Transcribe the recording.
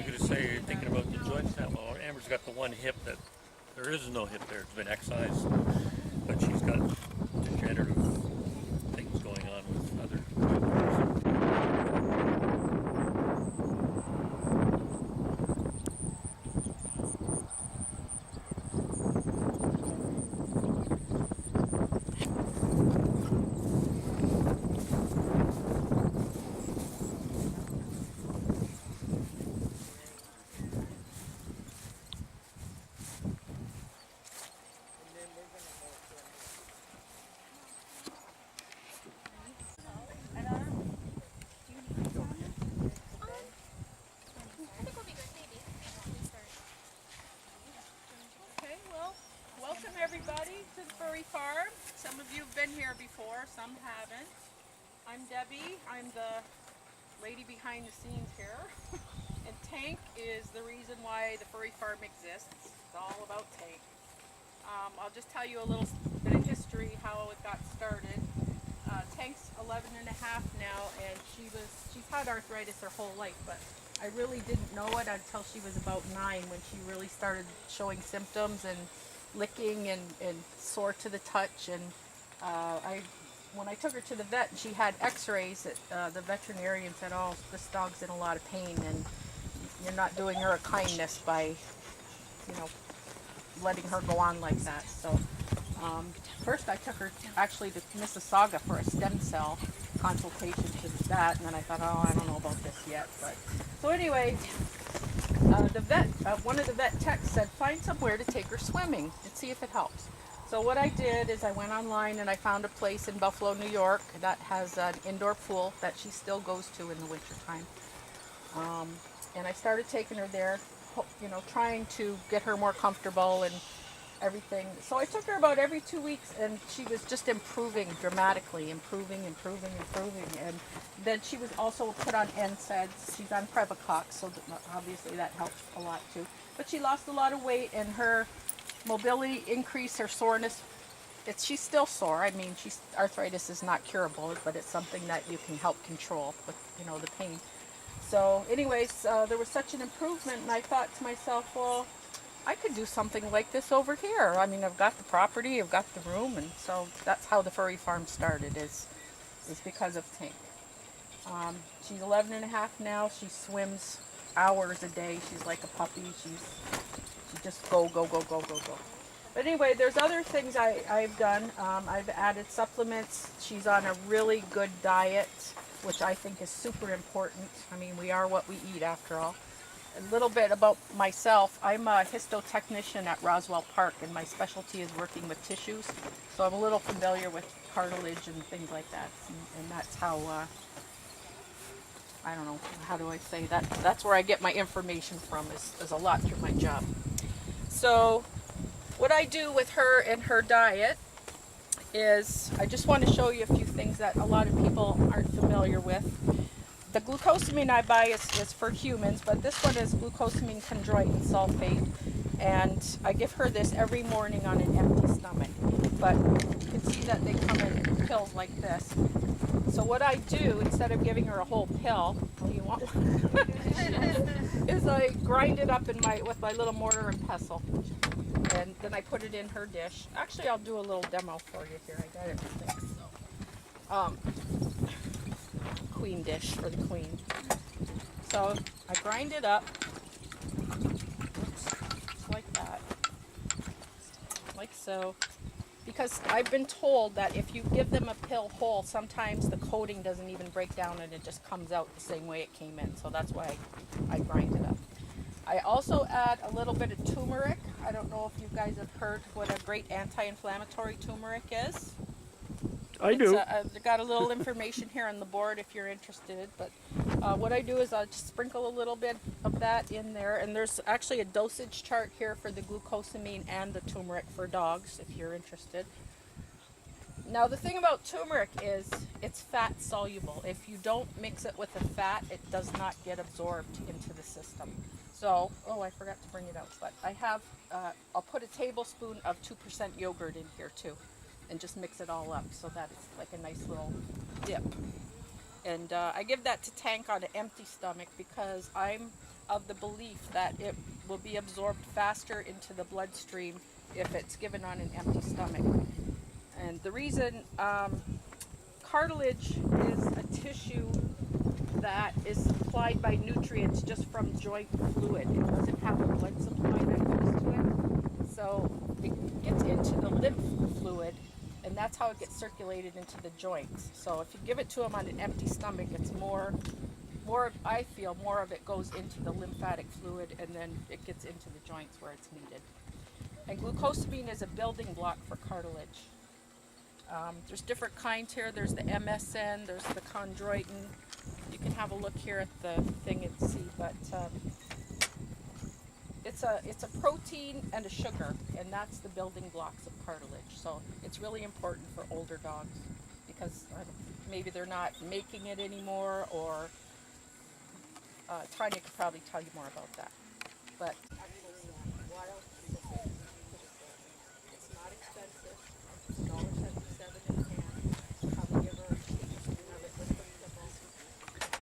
going to say, thinking about the joints now, well, Amber's got the one hip that there is no hip there. It's been excised, but she's got degenerative things going on with other joint parts. Okay, well, welcome everybody to the Furry Farm. Some of you have been here before, some haven't. I'm Debbie. I'm the lady behind the scenes here. And Tank is the reason why the Furry Farm exists. It's all about Tank. I'll just tell you a little bit of history, how it got started. Tank's 11 and a half now, and she's had arthritis her whole life, but I really didn't know it until she was about 9 when she really started showing symptoms and licking and sore to the touch. And when I took her to the vet and she had x-rays, the veterinarian said, oh, this dog's in a lot of pain and you're not doing her a kindness by, letting her go on like that. So first I took her actually to Mississauga for a stem cell consultation to the vet, and then I thought, oh, I don't know about this yet. But so anyway, the vet, one of the vet techs said, find somewhere to take her swimming and see if it helps. So what I did is I went online and I found a place in Buffalo, New York that has an indoor pool that she still goes to in the wintertime. And I started taking her there, trying to get her more comfortable and everything. So I took her about every 2 weeks, and she was just improving dramatically, improving. And then she was also put on NSAIDs. She's on Previcox, so obviously that helps a lot too. But she lost a lot of weight, and her mobility increased, her soreness. She's still sore. I mean, arthritis is not curable, but it's something that you can help control with, the pain. So anyways, there was such an improvement, and I thought to myself, well, I could do something like this over here. I mean, I've got the property, I've got the room, and so that's how the Furry Farm started, is because of Tank. She's 11 and a half now. She swims hours a day. She's like a puppy. She just go. But anyway, there's other things I've done. I've added supplements. She's on a really good diet, which I think is super important. I mean, we are what we eat after all. A little bit about myself. I'm a histotechnician at Roswell Park, and my specialty is working with tissues. So I'm a little familiar with cartilage and things like that. And that's how, I don't know, how do I say that? That's where I get my information from, is a lot through my job. So what I do with her and her diet is, I just want to show you a few things that a lot of people aren't familiar with. The glucosamine I buy is for humans, but this one is glucosamine chondroitin sulfate, and I give her this every morning on an empty stomach. But you can see that they come in pills like this. So what I do, instead of giving her a whole pill, oh, you want one? is I grind it up with my little mortar and pestle, and then I put it in her dish. Actually, I'll do a little demo for you here. I got everything. So, queen dish for the queen. So I grind it up, just like that, like so, because I've been told that if you give them a pill whole, sometimes the coating doesn't even break down and it just comes out the same way it came in. So that's why I grind it up. I also add a little bit of turmeric. I don't know if you guys have heard what a great anti-inflammatory turmeric is. I do. I've got a little information here on the board if you're interested, but what I do is I'll just sprinkle a little bit of that in there, and there's actually a dosage chart here for the glucosamine and the turmeric for dogs if you're interested. Now the thing about turmeric is it's fat soluble. If you don't mix it with the fat, it does not get absorbed into the system. So, oh, I forgot to bring it out, but I have, I'll put a tablespoon of 2% yogurt in here too, and just mix it all up so that it's like a nice little dip. And I give that to Tank on an empty stomach because I'm of the belief that it will be absorbed faster into the bloodstream if it's given on an empty stomach. And the reason, cartilage is a tissue that is supplied by nutrients just from joint fluid. It doesn't have a blood supply that goes to it. So it gets into the lymph fluid, and that's how it gets circulated into the joints. So if you give it to them on an empty stomach, it's I feel more of it goes into the lymphatic fluid, and then it gets into the joints where it's needed. And glucosamine is a building block for cartilage. There's different kinds here. There's the MSN, there's the chondroitin. You can have a look here at the thing and see, but it's a protein and a sugar, and that's the building blocks of cartilage. So it's really important for older dogs because maybe they're not making it anymore, or Tanya could probably tell you more about that. But wild, it's not expensive. $1.75.